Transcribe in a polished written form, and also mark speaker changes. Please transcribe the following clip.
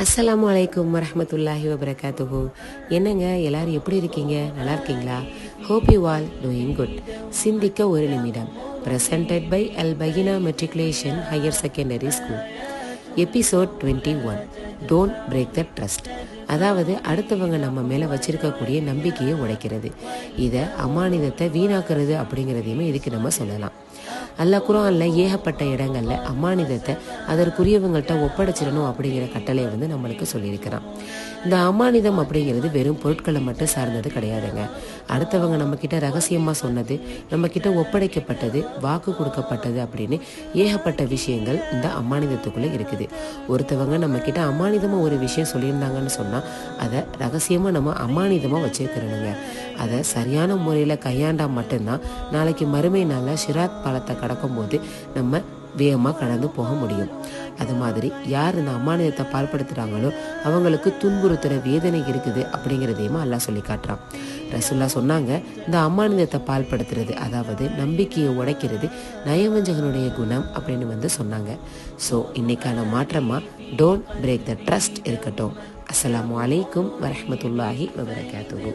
Speaker 1: அஸ்ஸலாமு அலைக்கும் வரஹ்மத்துல்லாஹி வபரகாத்துஹு. என்னங்க எல்லாரும் எப்படி இருக்கீங்க? நல்லா இருக்கீங்களா? Hope you all doing good. சிந்திக்க ஒரு நிமிடம். பிரசன்டட் பை அல் பகினா matriculation higher secondary school. Episode 21. Don't break the trust. அதாவது அடுத்தவங்க நம்ம மேலே வச்சிருக்கக்கூடிய நம்பிக்கையை உடைக்கிறது, இதை அமானிதத்தை வீணாக்குறது அப்படிங்கிறதையுமே இதுக்கு நம்ம சொல்லலாம். அல்லாஹ் குர்ஆன்ல ஏகப்பட்ட இடங்கள்ல அமானிதத்தை அதற்குரியவங்கள்ட்ட ஒப்படைச்சிடணும் அப்படிங்கிற கட்டளை நம்மளுக்கு சொல்லியிருக்கிறான். இந்த அமானிதம் அப்படிங்கிறது வெறும் பொருட்களை மட்டும் சார்ந்தது கிடையாதுங்க. அடுத்தவங்க நம்ம கிட்ட ரகசியமா சொன்னது, நம்ம கிட்ட ஒப்படைக்கப்பட்டது, வாக்கு கொடுக்கப்பட்டது அப்படின்னு ஏகப்பட்ட விஷயங்கள் இந்த அமானிதத்துக்குள்ள இருக்குது. ஒருத்தவங்க நம்ம கிட்ட அமானிதமா ஒரு விஷயம் சொல்லியிருந்தாங்கன்னு சொன்னா அதை ரகசியமா நம்ம அமானிதமா வச்சிருக்கிறோங்க. அதை சரியான முறையில் கையாண்டா மட்டும்தான் நாளைக்கு மறுமை நாளில் ஷிராத் பாலத்தை கடக்கும்போது நம்ம வேகமாக கடந்து போக முடியும். அது மாதிரி யார் இந்த அமானிதத்தை பால்படுத்துகிறாங்களோ அவங்களுக்கு துன்புறுத்துகிற வேதனை இருக்குது அப்படிங்கிறதையுமா அல்லாஹ் சொல்லி காட்டுறான். ரசூல்லா சொன்னாங்க, இந்த அமானிதத்தை பால்படுத்துறது, அதாவது நம்பிக்கையை உடைக்கிறது நயவஞ்சகனுடைய குணம் அப்படின்னு சொன்னாங்க. ஸோ இன்னைக்கான மாற்றமாக டோன்ட் பிரேக் த ட்ரஸ்ட் இருக்கட்டும். அஸ்ஸலாமு அலைக்கும் வரஹ்மத்துல்லாஹி வபரகாத்துஹு.